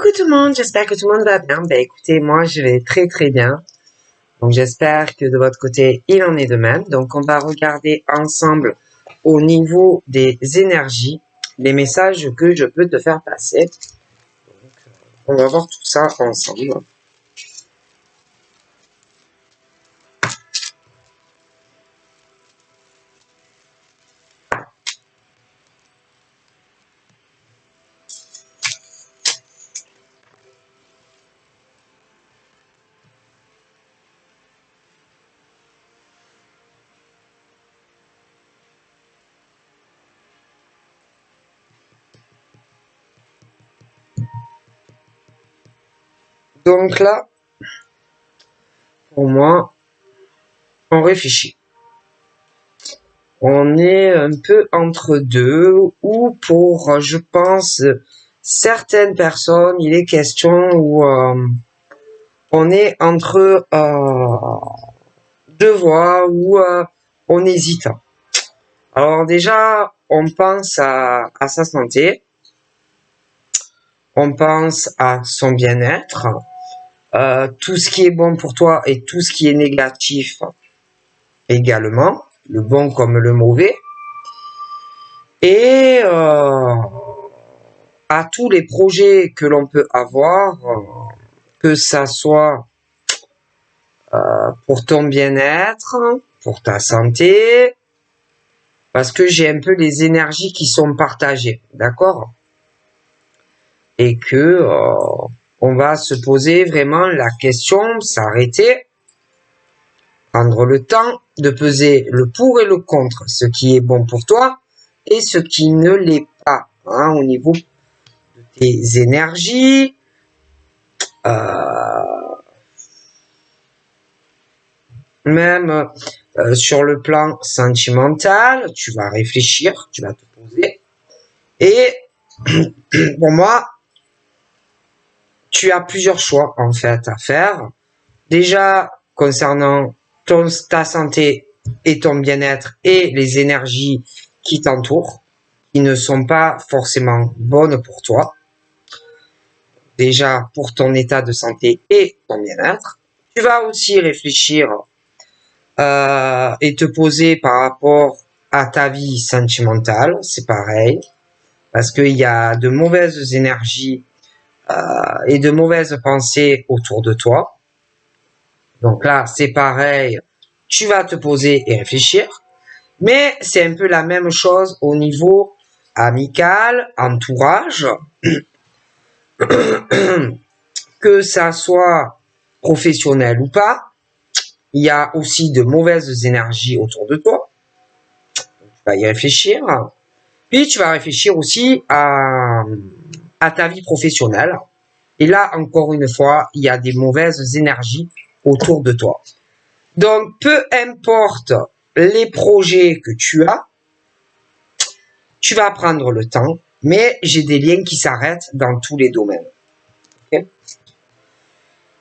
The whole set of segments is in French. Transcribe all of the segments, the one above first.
Coucou tout le monde, j'espère que tout le monde va bien. Ben écoutez, moi je vais très très bien. Donc j'espère que de votre côté il en est de même. Donc on va regarder ensemble au niveau des énergies, les messages que je peux te faire passer. Donc, on va voir tout ça ensemble. Donc là, pour moi, on réfléchit. On est un peu entre deux, ou pour, je pense, certaines personnes, il est question où on est entre deux voies, où on hésite. Alors déjà, on pense à sa santé, on pense à son bien-être, tout ce qui est bon pour toi et tout ce qui est négatif également, le bon comme le mauvais, et à tous les projets que l'on peut avoir, que ça soit pour ton bien-être, pour ta santé, parce que j'ai un peu les énergies qui sont partagées, d'accord? Et que on va se poser vraiment la question, s'arrêter, prendre le temps de peser le pour et le contre, ce qui est bon pour toi et ce qui ne l'est pas, hein, au niveau de tes énergies, même sur le plan sentimental, tu vas réfléchir, tu vas te poser. Et pour moi, tu as plusieurs choix en fait à faire. Déjà, concernant ta santé et ton bien-être et les énergies qui t'entourent, qui ne sont pas forcément bonnes pour toi. Déjà, pour ton état de santé et ton bien-être. Tu vas aussi réfléchir et te poser par rapport à ta vie sentimentale, c'est pareil, parce qu'il y a de mauvaises énergies et de mauvaises pensées autour de toi. Donc là, c'est pareil, tu vas te poser et réfléchir, mais c'est un peu la même chose au niveau amical, entourage, que ça soit professionnel ou pas. Il y a aussi de mauvaises énergies autour de toi. Tu vas y réfléchir. Puis tu vas réfléchir aussi à ta vie professionnelle. Et là, encore une fois, il y a des mauvaises énergies autour de toi. Donc, peu importe les projets que tu as, tu vas prendre le temps, mais j'ai des liens qui s'arrêtent dans tous les domaines. Okay?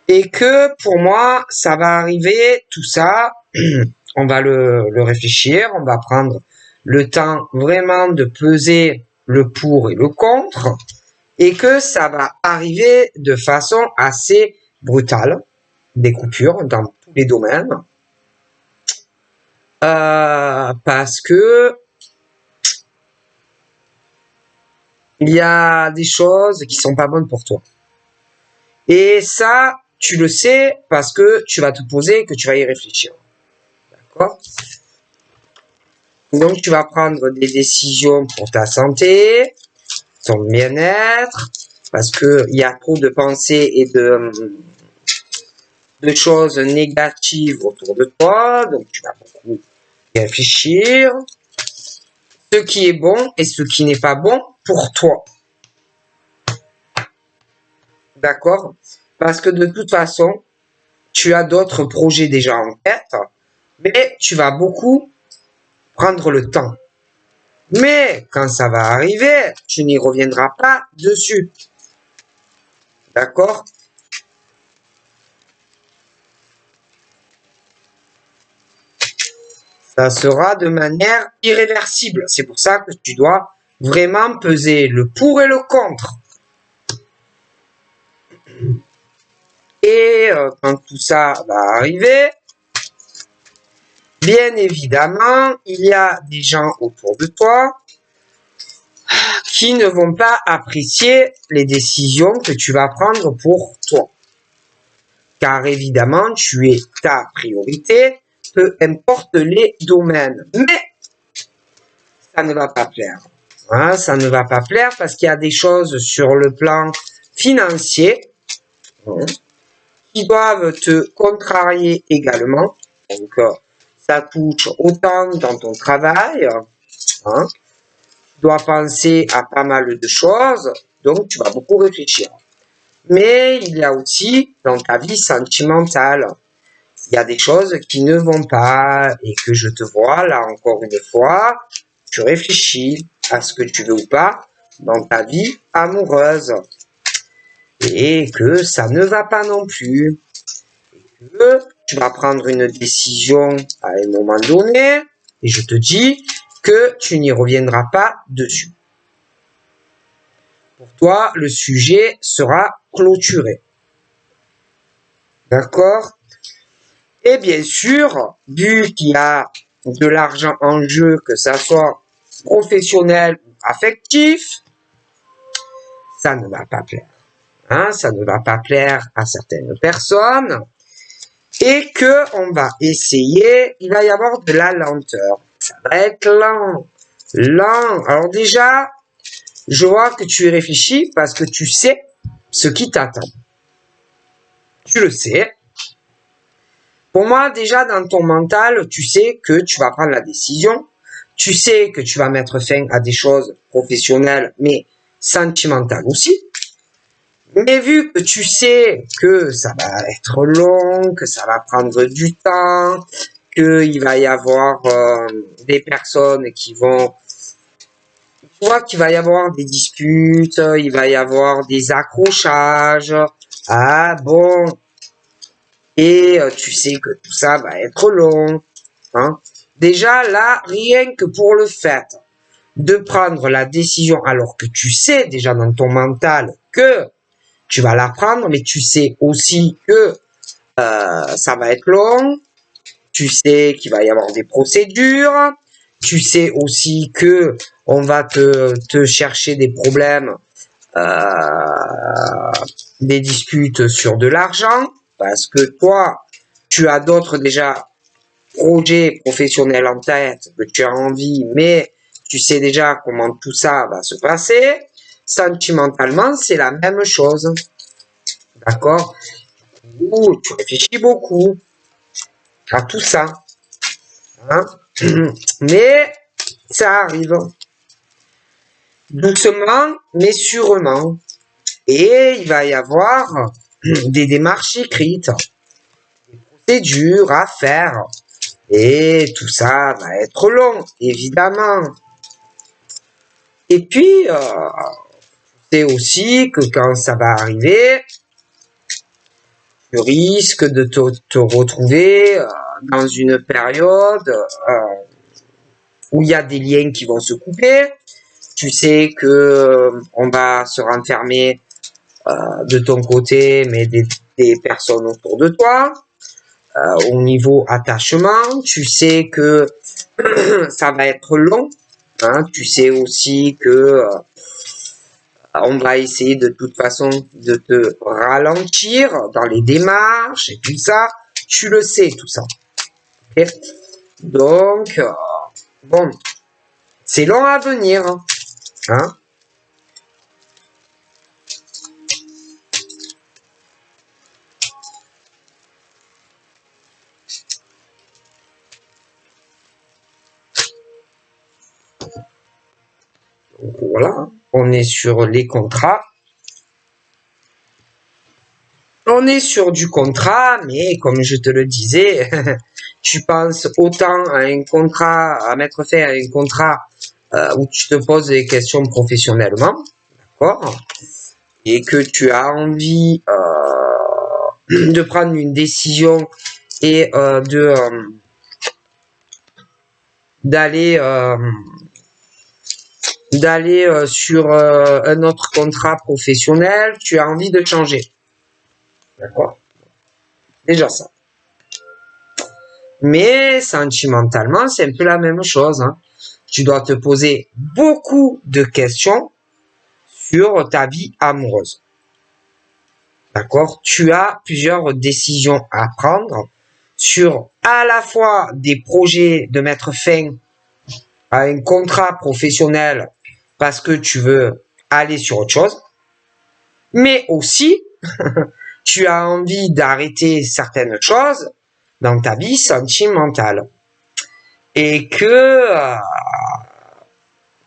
Et que pour moi, ça va arriver, tout ça, on va le réfléchir, on va prendre le temps vraiment de peser le pour et le contre, et que ça va arriver de façon assez brutale, des coupures dans tous les domaines, parce que il y a des choses qui sont pas bonnes pour toi. Et ça, tu le sais parce que tu vas te poser, que tu vas y réfléchir. D'accord? Donc, tu vas prendre des décisions pour ta santé, ton bien-être, parce que il y a trop de pensées et de choses négatives autour de toi. Donc, tu vas beaucoup y réfléchir. Ce qui est bon et ce qui n'est pas bon pour toi. D'accord? Parce que de toute façon, tu as d'autres projets déjà en tête, mais tu vas beaucoup prendre le temps. Mais quand ça va arriver, tu n'y reviendras pas dessus. D'accord? Ça sera de manière irréversible. C'est pour ça que tu dois vraiment peser le pour et le contre. Et quand tout ça va arriver, bien évidemment, il y a des gens autour de toi qui ne vont pas apprécier les décisions que tu vas prendre pour toi. Car évidemment, tu es ta priorité, peu importe les domaines. Mais ça ne va pas plaire. Hein, ça ne va pas plaire parce qu'il y a des choses sur le plan financier qui doivent te contrarier également. Donc, ça touche autant dans ton travail. Hein, tu dois penser à pas mal de choses, donc tu vas beaucoup réfléchir. Mais il y a aussi dans ta vie sentimentale, il y a des choses qui ne vont pas et que je te vois là encore une fois, tu réfléchis à ce que tu veux ou pas dans ta vie amoureuse et que ça ne va pas non plus. Et que tu vas prendre une décision à un moment donné et je te dis que tu n'y reviendras pas dessus. Pour toi, le sujet sera clôturé. D'accord? Et bien sûr, vu qu'il y a de l'argent en jeu, que ça soit professionnel ou affectif, ça ne va pas plaire. Hein, ça ne va pas plaire à certaines personnes. Et que on va essayer, il va y avoir de la lenteur. Ça va être lent. Lent. Alors déjà, je vois que tu y réfléchis parce que tu sais ce qui t'attend. Tu le sais. Pour moi, déjà, dans ton mental, tu sais que tu vas prendre la décision. Tu sais que tu vas mettre fin à des choses professionnelles, mais sentimentales aussi. Mais vu que tu sais que ça va être long, que ça va prendre du temps, qu'il va y avoir des personnes qui vont... Tu vois qu'il va y avoir des disputes, il va y avoir des accrochages. Ah bon. Et tu sais que tout ça va être long. Hein. Déjà là, rien que pour le fait de prendre la décision alors que tu sais déjà dans ton mental que tu vas la prendre, mais tu sais aussi que ça va être long. Tu sais qu'il va y avoir des procédures. Tu sais aussi que on va te chercher des problèmes, des disputes sur de l'argent, parce que toi, tu as d'autres déjà projets professionnels en tête que tu as envie, mais tu sais déjà comment tout ça va se passer. Sentimentalement, c'est la même chose. D'accord? Tu réfléchis beaucoup à tout ça. Hein? Mais ça arrive. Doucement, mais sûrement. Et il va y avoir des démarches écrites, des procédures à faire. Et tout ça va être long, évidemment. Et puis, c'est aussi que quand ça va arriver, tu risques de te retrouver dans une période où il y a des liens qui vont se couper. Tu sais que on va se renfermer de ton côté, mais des personnes autour de toi. Au niveau attachement, tu sais que ça va être long. Hein, tu sais aussi que on va essayer de toute façon de te ralentir dans les démarches et tout ça. Tu le sais tout ça. Okay. Donc, bon, c'est long à venir. Hein. Donc, voilà, on est sur les contrats. On est sur du contrat, mais comme je te le disais, tu penses autant à un contrat, à mettre fin à un contrat où tu te poses des questions professionnellement, d'accord, et que tu as envie de prendre une décision et d'aller sur un autre contrat professionnel, tu as envie de changer. D'accord? Déjà ça. Mais sentimentalement, c'est un peu la même chose. Hein. Tu dois te poser beaucoup de questions sur ta vie amoureuse. D'accord? Tu as plusieurs décisions à prendre sur à la fois des projets de mettre fin à un contrat professionnel parce que tu veux aller sur autre chose, mais aussi tu as envie d'arrêter certaines choses dans ta vie sentimentale. Et que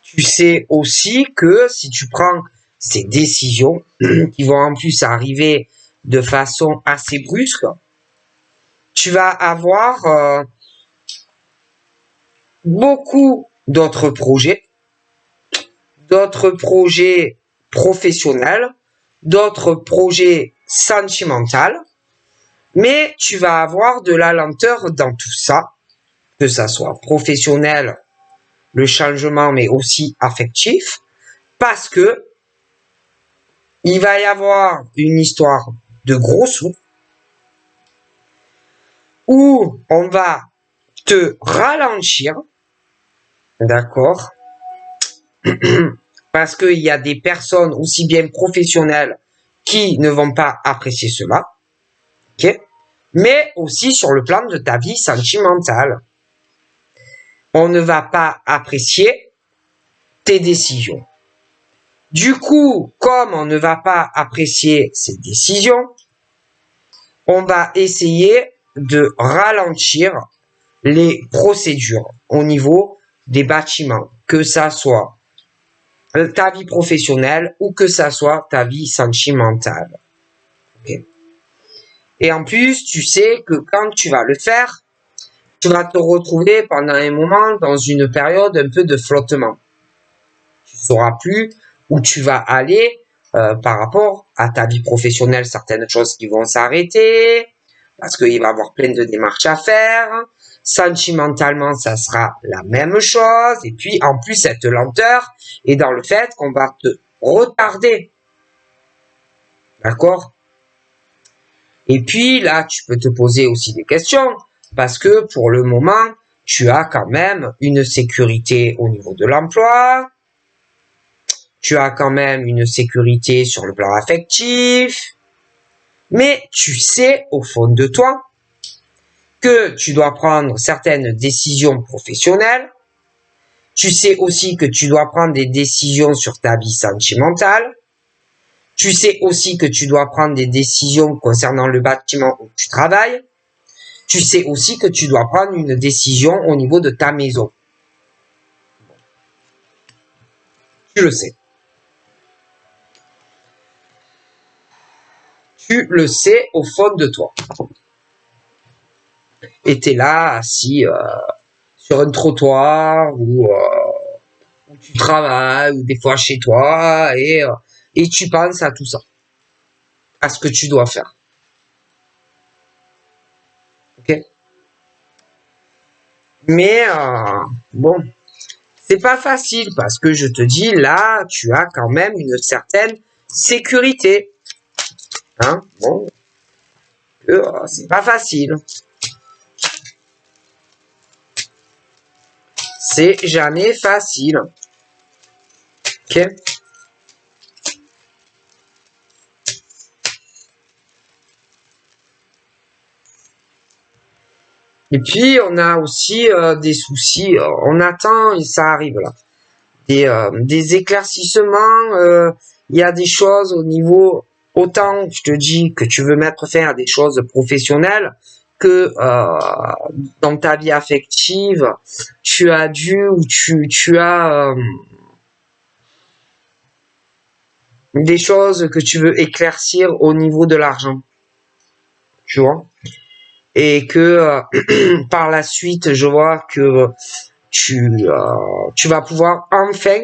tu sais aussi que si tu prends ces décisions qui vont en plus arriver de façon assez brusque, tu vas avoir beaucoup d'autres projets professionnels, d'autres projets sentimentaux, mais tu vas avoir de la lenteur dans tout ça, que ça soit professionnel, le changement, mais aussi affectif, parce que il va y avoir une histoire de gros sous où on va te ralentir, d'accord? Parce qu'il y a des personnes aussi bien professionnelles qui ne vont pas apprécier cela, ok? Mais aussi sur le plan de ta vie sentimentale. On ne va pas apprécier tes décisions. Du coup, comme on ne va pas apprécier ces décisions, on va essayer de ralentir les procédures au niveau des bâtiments, que ça soit ta vie professionnelle ou que ça soit ta vie sentimentale. Okay. Et en plus, tu sais que quand tu vas le faire, tu vas te retrouver pendant un moment dans une période un peu de flottement. Tu ne sauras plus où tu vas aller par rapport à ta vie professionnelle, certaines choses qui vont s'arrêter, parce qu'il va y avoir plein de démarches à faire. Sentimentalement, ça sera la même chose. Et puis, en plus, cette lenteur est dans le fait qu'on va te retarder. D'accord? Et puis, là, tu peux te poser aussi des questions, parce que pour le moment, tu as quand même une sécurité au niveau de l'emploi. Tu as quand même une sécurité sur le plan affectif. Mais tu sais, au fond de toi, que tu dois prendre certaines décisions professionnelles. Tu sais aussi que tu dois prendre des décisions sur ta vie sentimentale. Tu sais aussi que tu dois prendre des décisions concernant le bâtiment où tu travailles. Tu sais aussi que tu dois prendre une décision au niveau de ta maison. Tu le sais. Tu le sais au fond de toi. Et t'es là, assis sur un trottoir ou où tu travailles ou des fois chez toi et tu penses à tout ça, à ce que tu dois faire. Ok? Mais bon, c'est pas facile parce que je te dis là, tu as quand même une certaine sécurité. Hein? Bon, c'est pas facile. C'est jamais facile. Ok? Et puis, on a aussi des soucis. On attend et ça arrive là. Des éclaircissements. Il y a des choses au niveau... Autant je te dis que tu veux mettre fin à des choses professionnelles que dans ta vie affective, tu as dû ou tu as des choses que tu veux éclaircir au niveau de l'argent. Tu vois? Et que par la suite, je vois que tu vas pouvoir enfin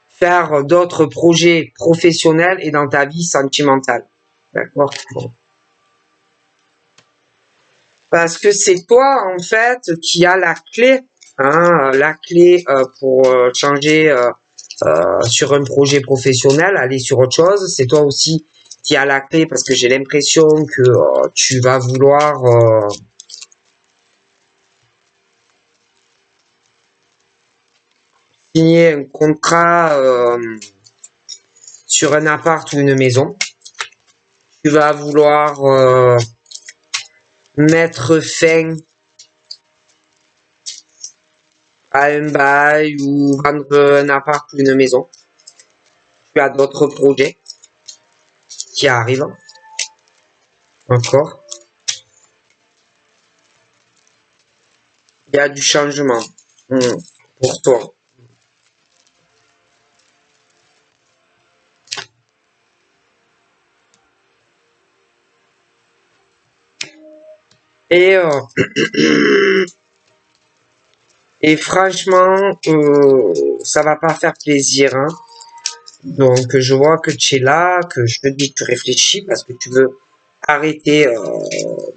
faire d'autres projets professionnels et dans ta vie sentimentale. D'accord? Bon. Parce que c'est toi, en fait, qui a la clé, hein, la clé pour changer sur un projet professionnel, aller sur autre chose. C'est toi aussi qui a la clé parce que j'ai l'impression que tu vas vouloir signer un contrat sur un appart ou une maison. Tu vas vouloir mettre fin à un bail ou vendre un appart ou une maison. Tu as d'autres projets qui arrivent encore. Il y a du changement pour toi. Et, et franchement, ça va pas faire plaisir. Hein. Donc, je vois que tu es là, que je te dis que tu réfléchis parce que tu veux arrêter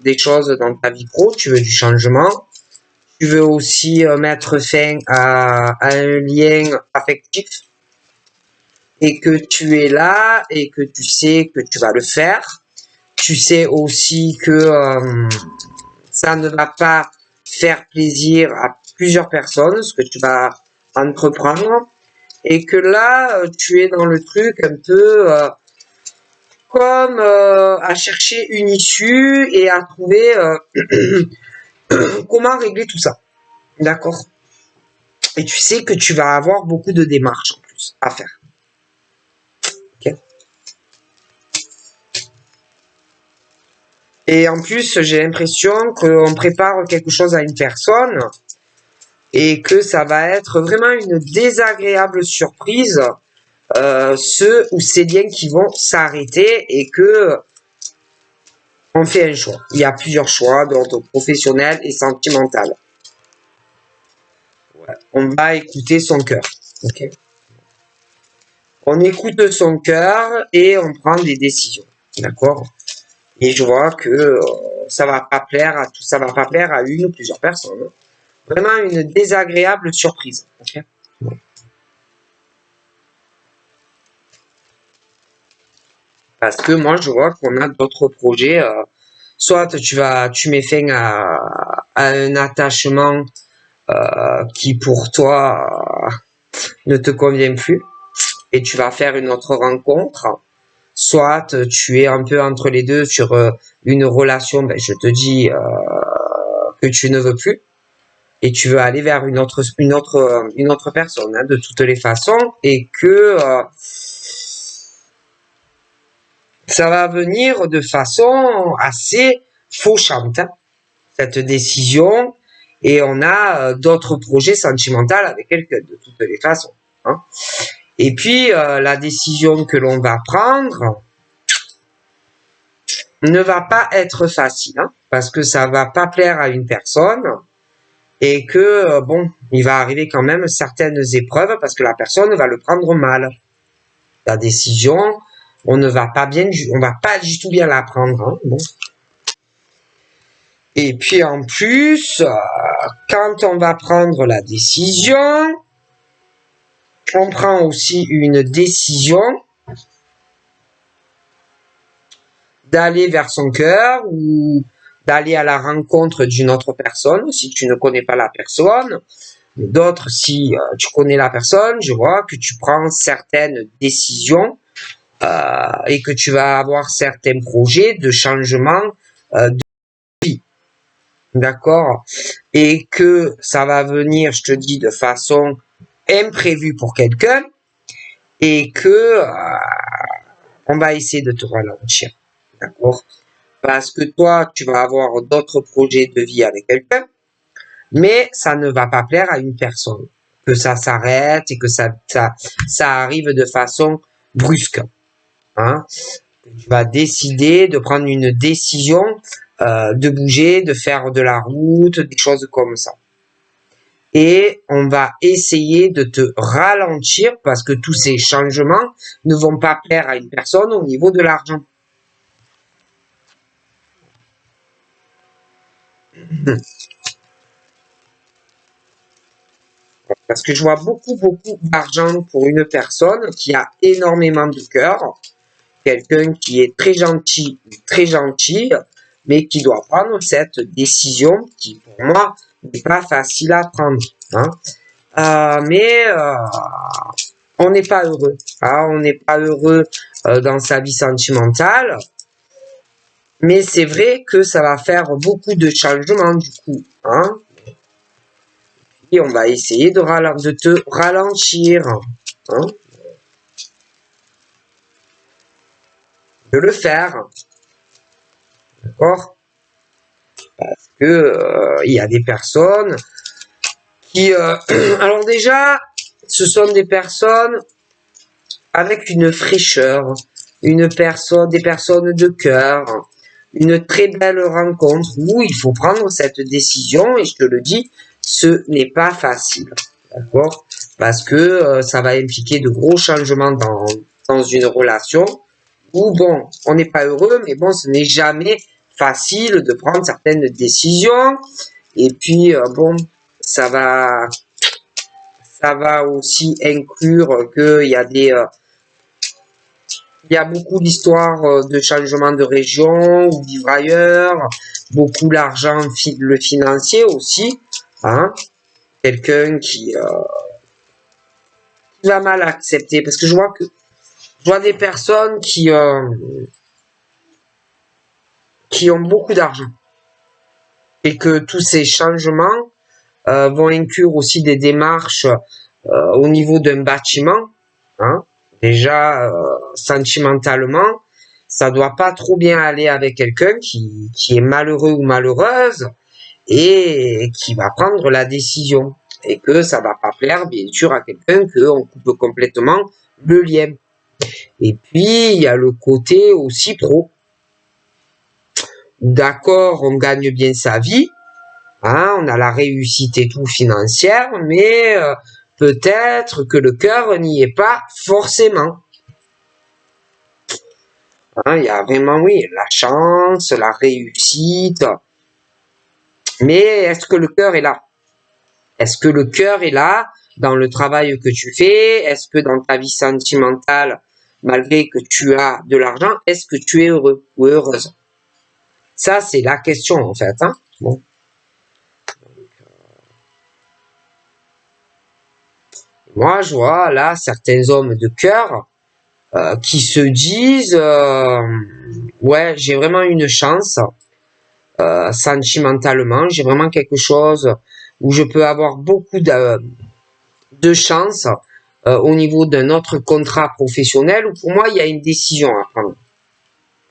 des choses dans ta vie pro, tu veux du changement. Tu veux aussi mettre fin à un lien affectif et que tu es là et que tu sais que tu vas le faire. Tu sais aussi que ça ne va pas faire plaisir à plusieurs personnes, ce que tu vas entreprendre. Et que là, tu es dans le truc un peu comme à chercher une issue et à trouver comment régler tout ça. D'accord? Et tu sais que tu vas avoir beaucoup de démarches en plus à faire. Ok? Et en plus, j'ai l'impression qu'on prépare quelque chose à une personne et que ça va être vraiment une désagréable surprise, ceux ou ces liens qui vont s'arrêter et que on fait un choix. Il y a plusieurs choix d'ordre professionnel et sentimental. Ouais. On va écouter son cœur. Okay. On écoute son cœur et on prend des décisions. D'accord? Et je vois que ça va pas plaire à tout, ça va pas plaire à une ou plusieurs personnes. Vraiment une désagréable surprise. Okay. Parce que moi, je vois qu'on a d'autres projets. Soit tu mets fin à un attachement qui pour toi ne te convient plus et tu vas faire une autre rencontre. Soit tu es un peu entre les deux sur une relation, ben, je te dis que tu ne veux plus et tu veux aller vers une autre personne hein, de toutes les façons et que ça va venir de façon assez fauchante hein, cette décision et on a d'autres projets sentimentaux avec quelqu'un de toutes les façons. Hein. Et puis la décision que l'on va prendre ne va pas être facile hein, parce que ça va pas plaire à une personne et que bon, il va arriver quand même certaines épreuves parce que la personne va le prendre mal. La décision, on ne va pas bien, on va pas du tout bien la prendre. Hein, bon. Et puis en plus, quand on va prendre la décision, on prend aussi une décision d'aller vers son cœur ou d'aller à la rencontre d'une autre personne si tu ne connais pas la personne. D'autres, si tu connais la personne, je vois que tu prends certaines décisions et que tu vas avoir certains projets de changement de vie. D'accord? Et que ça va venir, je te dis, de façon imprévue pour quelqu'un et que on va essayer de te ralentir. D'accord? Parce que toi, tu vas avoir d'autres projets de vie avec quelqu'un, mais ça ne va pas plaire à une personne. Que ça s'arrête et que ça arrive de façon brusque. Hein? Tu vas décider de prendre une décision, de bouger, de faire de la route, des choses comme ça. Et on va essayer de te ralentir parce que tous ces changements ne vont pas plaire à une personne au niveau de l'argent. Parce que je vois beaucoup d'argent pour une personne qui a énormément de cœur, quelqu'un qui est très gentil, mais qui doit prendre cette décision qui, pour moi, n'est pas facile à prendre. Hein. Mais on n'est pas heureux. Hein. On n'est pas heureux dans sa vie sentimentale. Mais c'est vrai que ça va faire beaucoup de changements du coup. Hein. Et on va essayer de te ralentir. Hein. De le faire. D'accord? Parce que il y a des personnes qui... alors déjà, ce sont des personnes avec une fraîcheur, des personnes de cœur, une très belle rencontre où il faut prendre cette décision et je te le dis, ce n'est pas facile. D'accord? Parce que ça va impliquer de gros changements dans une relation où, bon, on n'est pas heureux, mais bon, ce n'est jamais facile de prendre certaines décisions. Et puis, bon, ça va aussi inclure qu'il y a il y a beaucoup d'histoires de changement de région ou vivre ailleurs, beaucoup l'argent, le financier aussi, hein. Quelqu'un qui va mal accepter, parce que je vois des personnes qui ont beaucoup d'argent et que tous ces changements vont inclure aussi des démarches au niveau d'un bâtiment, hein. Déjà, sentimentalement, ça doit pas trop bien aller avec quelqu'un qui est malheureux ou malheureuse et qui va prendre la décision. Et que ça va pas plaire, bien sûr, à quelqu'un qu'on coupe complètement le lien. Et puis, il y a le côté aussi pro. D'accord, on gagne bien sa vie, hein, on a la réussite et tout financière, mais peut-être que le cœur n'y est pas forcément. Hein, il y a vraiment, oui, la chance, la réussite. Mais est-ce que le cœur est là? Est-ce que le cœur est là dans le travail que tu fais? Est-ce que dans ta vie sentimentale, malgré que tu as de l'argent, est-ce que tu es heureux ou heureuse? Ça, c'est la question, en fait. Hein, bon. Moi, je vois là certains hommes de cœur qui se disent ouais, j'ai vraiment une chance sentimentalement, j'ai vraiment quelque chose où je peux avoir beaucoup de chance au niveau d'un autre contrat professionnel où pour moi il y a une décision à prendre.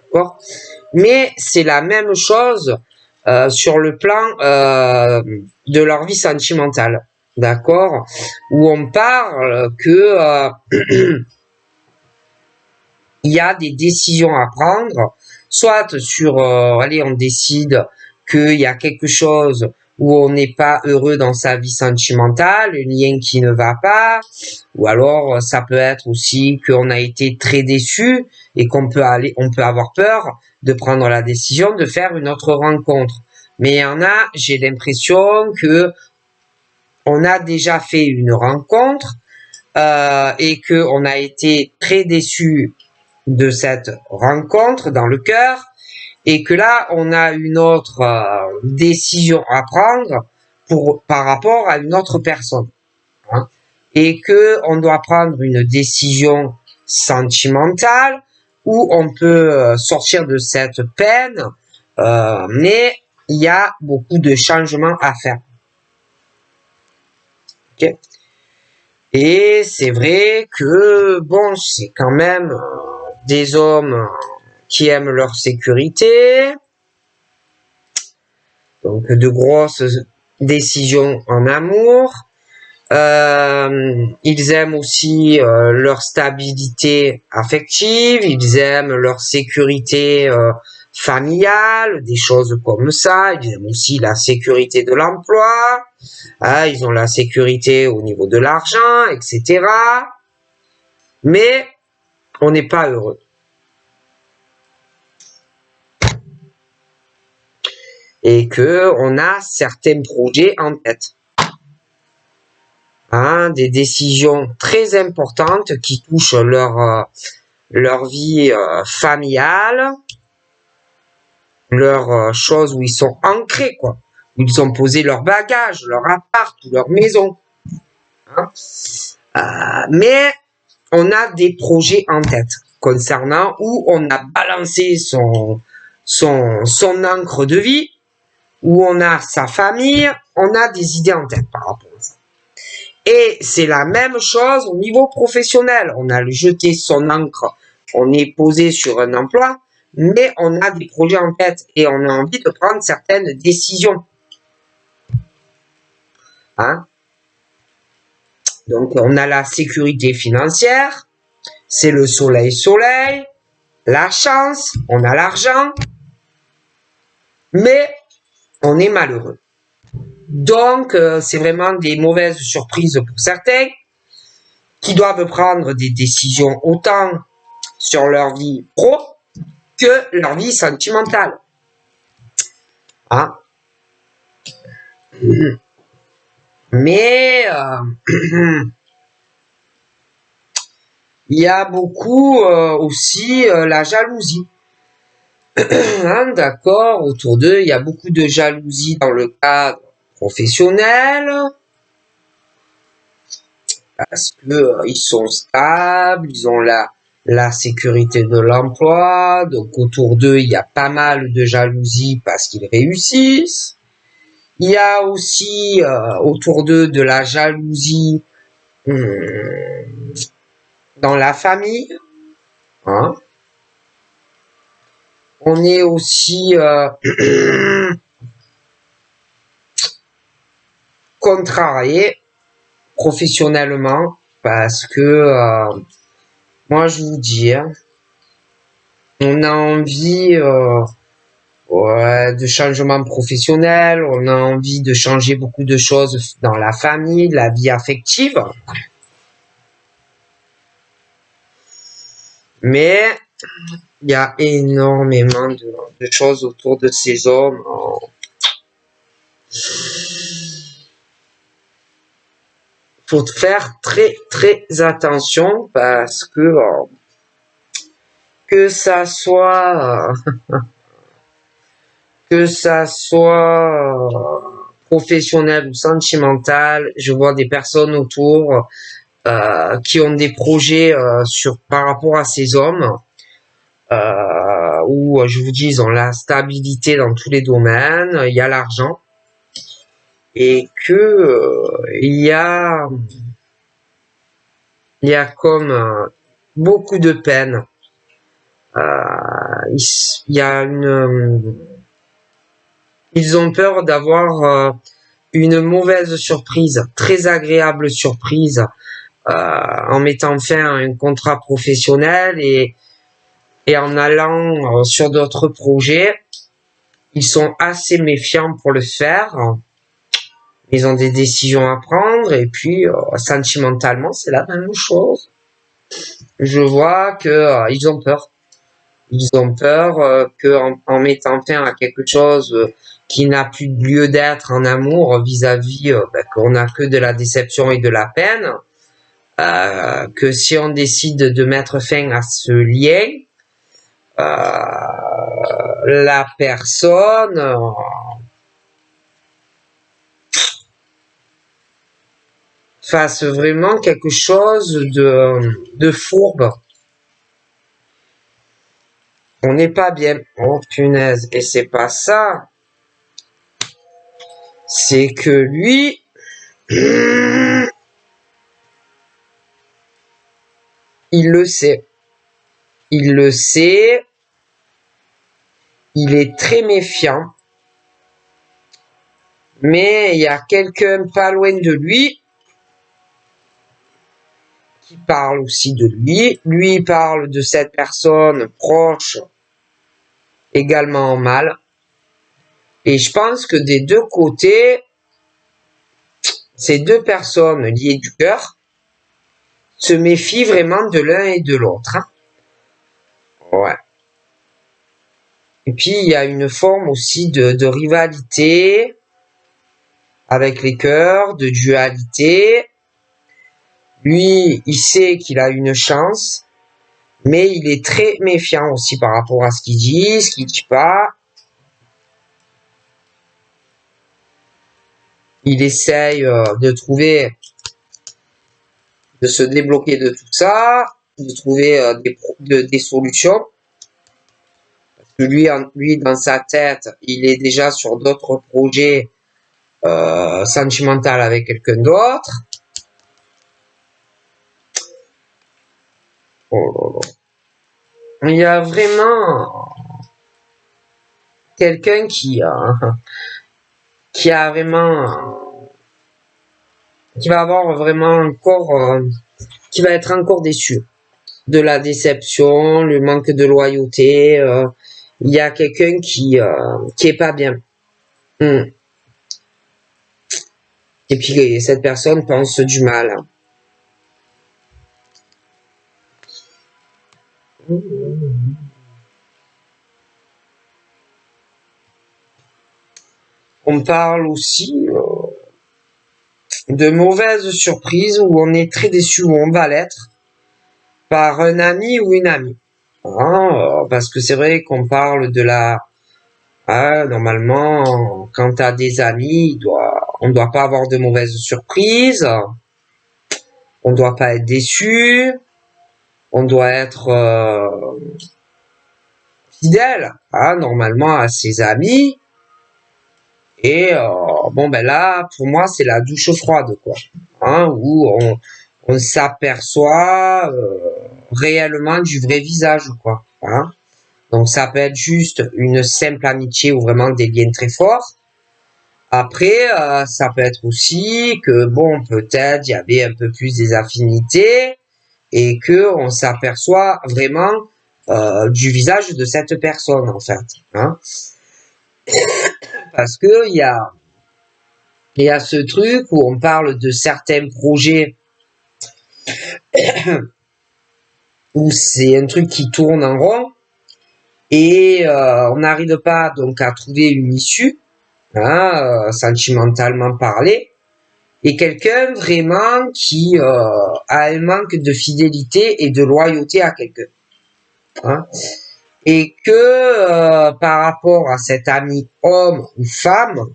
D'accord? Mais c'est la même chose sur le plan de leur vie sentimentale. D'accord? Où on parle que il y a des décisions à prendre, soit sur, allez, on décide qu'il y a quelque chose où on n'est pas heureux dans sa vie sentimentale, un lien qui ne va pas, ou alors ça peut être aussi qu'on a été très déçu et on peut avoir peur de prendre la décision de faire une autre rencontre. Mais il y en a, j'ai l'impression que on a déjà fait une rencontre et que on a été très déçu de cette rencontre dans le cœur et que là on a une autre décision à prendre par rapport à une autre personne, hein, et que on doit prendre une décision sentimentale où on peut sortir de cette peine, mais il y a beaucoup de changements à faire. Okay. Et c'est vrai que bon, c'est quand même des hommes qui aiment leur sécurité, donc de grosses décisions en amour. Ils aiment aussi leur stabilité affective, ils aiment leur sécurité familiale, des choses comme ça. Ils aiment aussi la sécurité de l'emploi, hein, ils ont la sécurité au niveau de l'argent, etc. Mais on n'est pas heureux. Et que on a certains projets en tête. Hein, des décisions très importantes qui touchent leur vie familiale, leurs choses où ils sont ancrés, quoi. Où ils ont posé leur bagage, leur appart ou leur maison. Hein. Mais on a des projets en tête concernant où on a balancé son encre de vie, où on a sa famille, on a des idées en tête par rapport à ça. Et c'est la même chose au niveau professionnel. On a jeté son encre, on est posé sur un emploi, mais on a des projets en tête et on a envie de prendre certaines décisions. Hein? Donc, on a la sécurité financière, c'est le soleil, la chance, on a l'argent, mais on est malheureux. Donc, c'est vraiment des mauvaises surprises pour certains qui doivent prendre des décisions autant sur leur vie pro que leur vie sentimentale. Hein? Mais il y a beaucoup aussi la jalousie. Hein, d'accord, autour d'eux, il y a beaucoup de jalousie dans le cadre professionnel. Parce que ils sont stables, ils ont la sécurité de l'emploi, donc autour d'eux, il y a pas mal de jalousie parce qu'ils réussissent. Il y a aussi autour d'eux de la jalousie dans la famille. Hein. On est aussi contrarié professionnellement parce que moi je vous dis, hein, on a envie de changement professionnel, on a envie de changer beaucoup de choses dans la famille, la vie affective. Mais il y a énormément de choses autour de ces hommes. Faut faire très très attention parce que ça soit professionnel ou sentimental, je vois des personnes autour qui ont des projets par rapport à ces hommes où je vous dis ils ont la stabilité dans tous les domaines, il y a l'argent et que il y a comme beaucoup de peine. Il y a ils ont peur d'avoir une mauvaise surprise, très agréable surprise, en mettant fin à un contrat professionnel et en allant sur d'autres projets. Ils sont assez méfiants pour le faire. Ils ont des décisions à prendre et puis sentimentalement, c'est la même chose. Je vois que ils ont peur. Ils ont peur qu'en mettant fin à quelque chose qui n'a plus de lieu d'être en amour vis-à-vis qu'on n'a que de la déception et de la peine, que si on décide de mettre fin à ce lien, la personne fasse vraiment quelque chose de fourbe. On n'est pas bien. Oh punaise. Et c'est pas ça. C'est que lui, il le sait. Il le sait. Il est très méfiant. Mais il y a quelqu'un pas loin de lui qui parle aussi de lui. Lui parle de cette personne proche également en mal. Et je pense que des deux côtés, ces deux personnes liées du cœur se méfient vraiment de l'un et de l'autre. Hein. Ouais. Et puis, il y a une forme aussi de rivalité avec les cœurs, de dualité. Lui, il sait qu'il a une chance, Mais il est très méfiant aussi par rapport à ce qu'il dit, ce qu'il dit pas. Il essaye de trouver, de se débloquer de tout ça, de trouver des solutions. Parce que lui, dans sa tête, il est déjà sur d'autres projets sentimentaux avec quelqu'un d'autre. Oh là là. Il y a vraiment quelqu'un qui a vraiment, qui va avoir vraiment encore, qui va être encore déçu de la déception, le manque de loyauté. Il y a quelqu'un qui est pas bien. Et puis cette personne pense du mal. On parle aussi de mauvaises surprises où on est très déçu, où on va l'être, par un ami ou une amie. Parce que c'est vrai qu'on parle de la... normalement, quand tu as des amis, on ne doit pas avoir de mauvaises surprises, on ne doit pas être déçu, on doit être fidèle, normalement, à ses amis. Et bon, ben là, pour moi, c'est la douche froide, quoi. Où on s'aperçoit réellement du vrai visage, quoi. Donc, ça peut être juste une simple amitié ou vraiment des liens très forts. Après, ça peut être aussi que, bon, peut-être il y avait un peu plus des affinités et que on s'aperçoit vraiment du visage de cette personne, en fait. Parce que il y a ce truc où on parle de certains projets où c'est un truc qui tourne en rond et on n'arrive pas donc à trouver une issue, sentimentalement parlé, et quelqu'un vraiment qui a un manque de fidélité et de loyauté à quelqu'un. Et que par rapport à cet ami homme ou femme,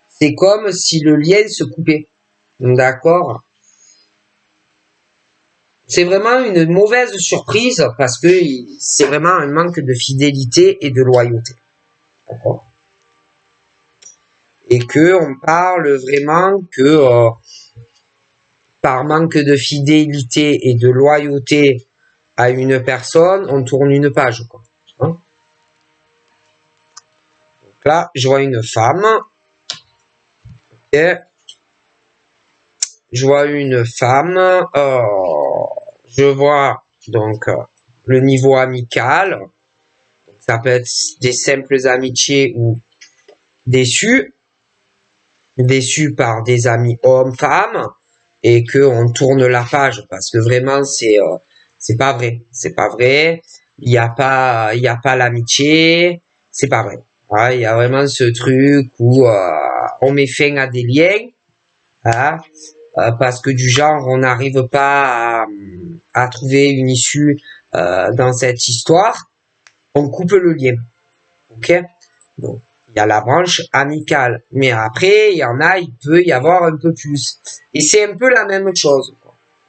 c'est comme si le lien se coupait. D'accord? C'est vraiment une mauvaise surprise parce que c'est vraiment un manque de fidélité et de loyauté. D'accord? Et que on parle vraiment que par manque de fidélité et de loyauté à une personne, on tourne une page, quoi. Donc là, je vois une femme. Okay. Je vois une femme. Je vois donc le niveau amical. Donc, ça peut être des simples amitiés ou déçus par des amis hommes, femmes, et que on tourne la page parce que vraiment c'est pas vrai, c'est pas vrai. Il y a pas l'amitié, c'est pas vrai. Il y a vraiment ce truc où on met fin à des liens, parce que du genre on n'arrive pas à trouver une issue dans cette histoire, on coupe le lien. Ok? Donc il y a la branche amicale, mais après il y en a, il peut y avoir un peu plus. Et c'est un peu la même chose.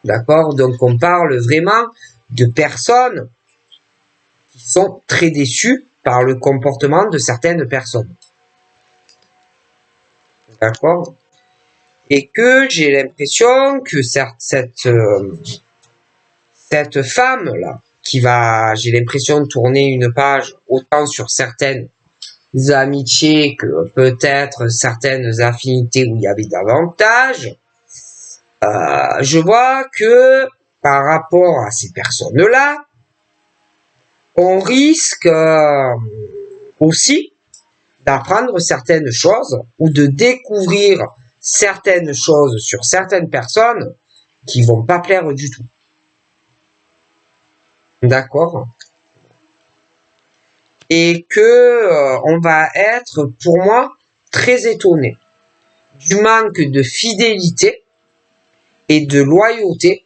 D'accord? Donc on parle vraiment de personnes qui sont très déçues par le comportement de certaines personnes. D'accord? Et que j'ai l'impression que cette femme-là, qui va, j'ai l'impression, tourner une page autant sur certaines amitiés que peut-être certaines affinités où il y avait davantage, je vois que par rapport à ces personnes-là, on risque aussi d'apprendre certaines choses ou de découvrir certaines choses sur certaines personnes qui vont pas plaire du tout. D'accord? Et que on va être, pour moi, très étonné du manque de fidélité et de loyauté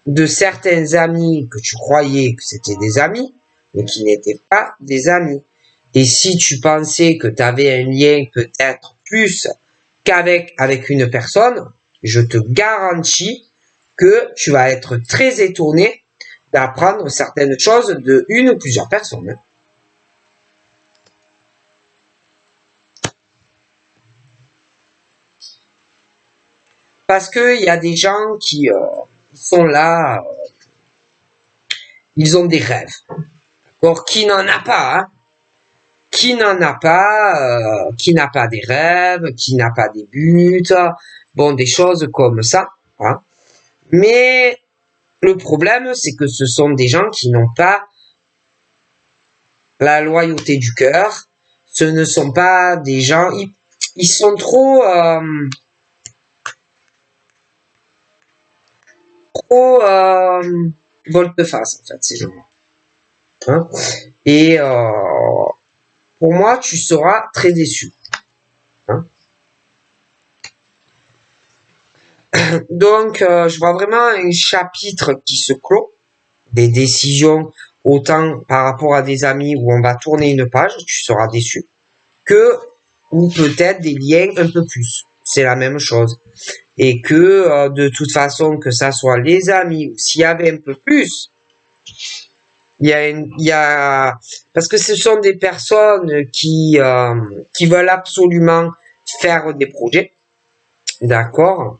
de certains amis que tu croyais que c'était des amis, mais qui n'étaient pas des amis. Et si tu pensais que tu avais un lien peut-être plus qu'avec une personne, je te garantis que tu vas être très étonné d'apprendre certaines choses de une ou plusieurs personnes. Parce que il y a des gens qui sont là, ils ont des rêves. Or, qui n'en a pas, hein? Qui n'en a pas, qui n'a pas des rêves, qui n'a pas des buts, bon, des choses comme ça, hein. Mais le problème, c'est que ce sont des gens qui n'ont pas la loyauté du cœur. Ce ne sont pas des gens, ils sont trop, volte-face, en fait, ces gens. Hein. Et pour moi, tu seras très déçu. Hein. Donc, je vois vraiment un chapitre qui se clôt, des décisions autant par rapport à des amis où on va tourner une page, tu seras déçu, que ou peut-être des liens un peu plus. C'est la même chose. Et que de toute façon, que ça soit les amis ou s'il y avait un peu plus, il y a, parce que ce sont des personnes qui veulent absolument faire des projets, d'accord?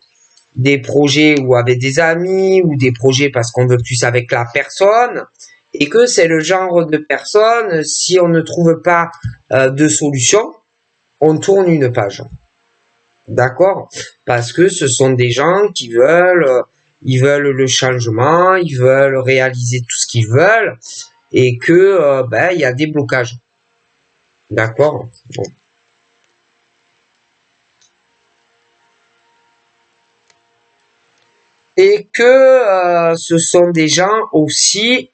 Des projets ou avec des amis ou des projets parce qu'on veut plus avec la personne et que c'est le genre de personne, si on ne trouve pas de solution, on tourne une page. D'accord? Parce que ce sont des gens qui veulent, ils veulent le changement, ils veulent réaliser tout ce qu'ils veulent et que il y a des blocages. D'accord? Bon. Et que ce sont des gens aussi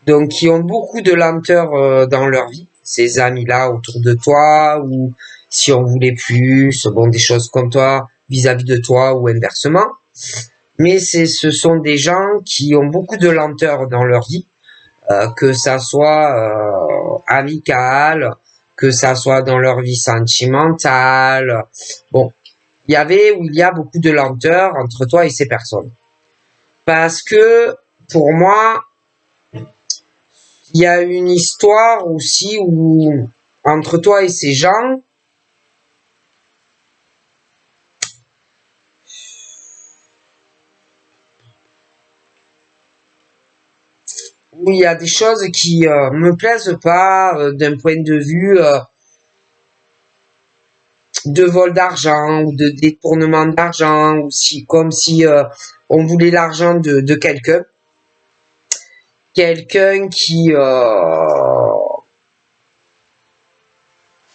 donc qui ont beaucoup de lenteur dans leur vie, ces amis-là autour de toi, ou si on voulait plus, bon, des choses comme toi vis-à-vis de toi ou inversement. Mais ce sont des gens qui ont beaucoup de lenteur dans leur vie, que ça soit amical, que ça soit dans leur vie sentimentale. Bon, il y avait ou il y a beaucoup de lenteur entre toi et ces personnes. Parce que pour moi, il y a une histoire aussi où entre toi et ces gens, où il y a des choses qui me plaisent pas d'un point de vue de vol d'argent ou de détournement d'argent ou si comme si on voulait l'argent de quelqu'un qui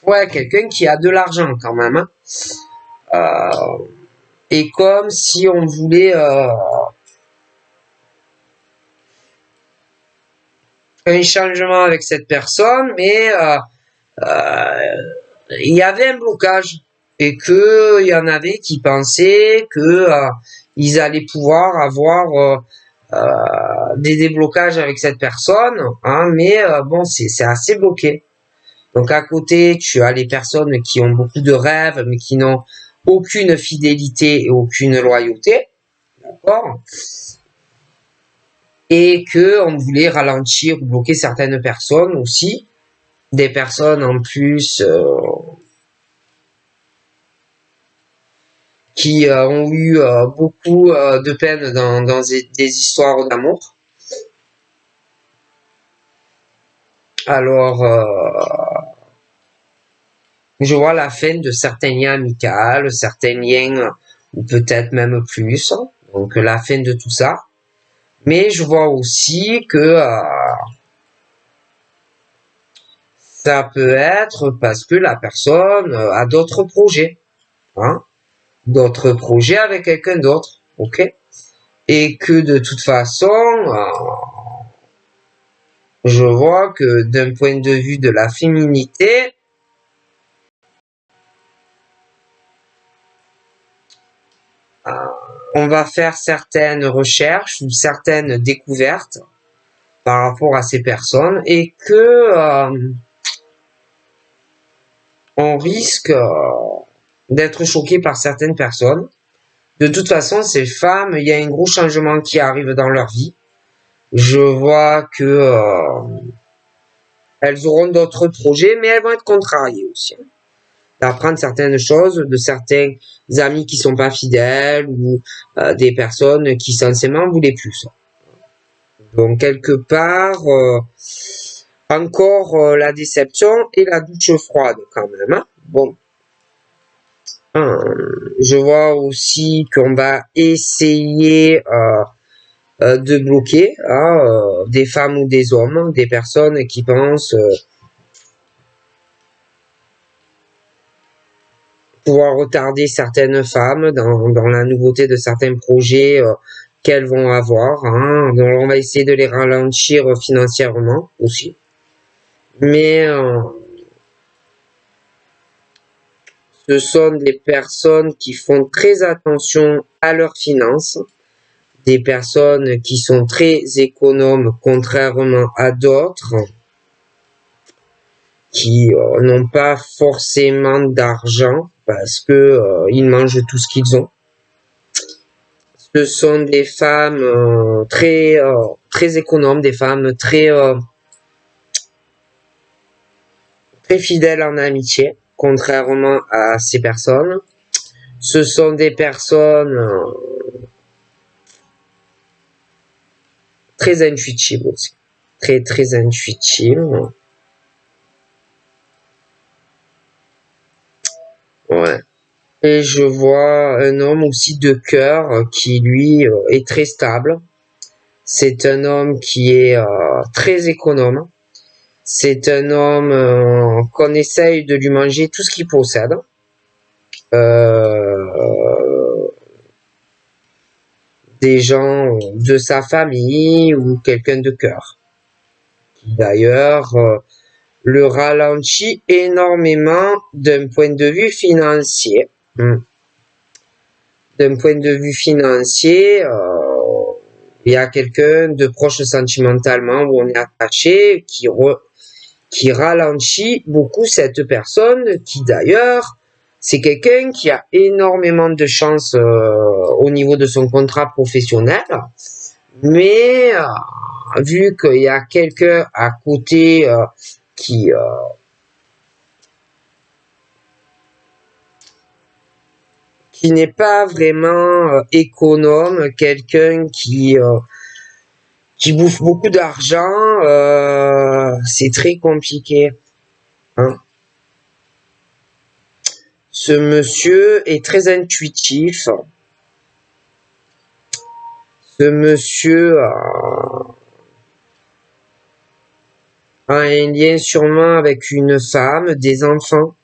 ouais, quelqu'un qui a de l'argent quand même, hein. Et comme si on voulait un changement avec cette personne, mais il y avait un blocage et que il y en avait qui pensaient que ils allaient pouvoir avoir des déblocages avec cette personne, hein, mais bon, c'est assez bloqué. Donc à côté, tu as les personnes qui ont beaucoup de rêves, mais qui n'ont aucune fidélité et aucune loyauté, d'accord? Et que on voulait ralentir ou bloquer certaines personnes aussi, des personnes en plus qui ont eu beaucoup de peine dans des histoires d'amour. Alors, je vois la fin de certains liens amicaux, certains liens ou peut-être même plus. Donc la fin de tout ça. Mais je vois aussi que ça peut être parce que la personne a d'autres projets, hein, d'autres projets avec quelqu'un d'autre, ok? Et que de toute façon, je vois que d'un point de vue de la féminité, on va faire certaines recherches ou certaines découvertes par rapport à ces personnes et que on risque d'être choqué par certaines personnes. De toute façon, ces femmes, il y a un gros changement qui arrive dans leur vie. Je vois que elles auront d'autres projets, mais elles vont être contrariées aussi. D'apprendre certaines choses de certains amis qui sont pas fidèles ou des personnes qui censément voulaient plus. Donc quelque part, encore la déception et la douche froide quand même. Hein. Bon, je vois aussi qu'on va essayer de bloquer des femmes ou des hommes, des personnes qui pensent pouvoir retarder certaines femmes dans la nouveauté de certains projets qu'elles vont avoir. Hein. Donc on va essayer de les ralentir financièrement aussi. Mais ce sont des personnes qui font très attention à leurs finances, des personnes qui sont très économes contrairement à d'autres qui n'ont pas forcément d'argent parce que ils mangent tout ce qu'ils ont. Ce sont des femmes très économes, des femmes très fidèles en amitié, contrairement à ces personnes. Ce sont des personnes très intuitives aussi, très intuitives. Ouais. Et je vois un homme aussi de cœur qui lui est très stable. C'est un homme qui est très économe. C'est un homme qu'on essaye de lui manger tout ce qu'il possède. Des gens de sa famille ou quelqu'un de cœur. D'ailleurs, le ralentit énormément d'un point de vue financier. D'un point de vue financier, il y a quelqu'un de proche sentimentalement où on est attaché qui ralentit beaucoup cette personne qui d'ailleurs c'est quelqu'un qui a énormément de chance au niveau de son contrat professionnel, mais vu qu'il y a quelqu'un à côté qui n'est pas vraiment économe, quelqu'un qui bouffe beaucoup d'argent, c'est très compliqué. Hein. Ce monsieur est très intuitif. Ce monsieur a un lien sûrement avec une femme, des enfants.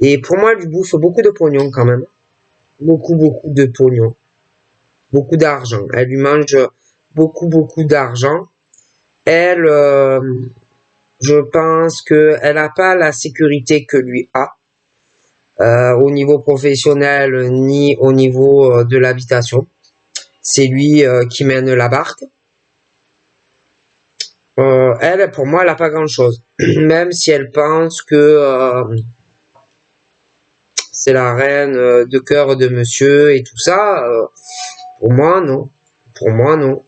Et pour moi, il lui bouffe beaucoup de pognon quand même. Beaucoup de pognon. Beaucoup d'argent. Elle lui mange beaucoup d'argent. Elle, je pense qu'elle n'a pas la sécurité que lui a. Au niveau professionnel ni au niveau de l'habitation. C'est lui qui mène la barque. Elle, pour moi, elle n'a pas grand-chose. Même si elle pense que c'est la reine de cœur de monsieur et tout ça, pour moi, non. Pour moi, non.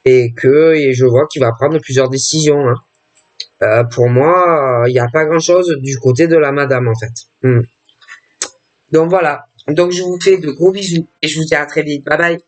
Et je vois qu'il va prendre plusieurs décisions. Hein. Pour moi, il n'y a pas grand-chose du côté de la madame, en fait. Donc voilà. Donc je vous fais de gros bisous et je vous dis à très vite. Bye bye.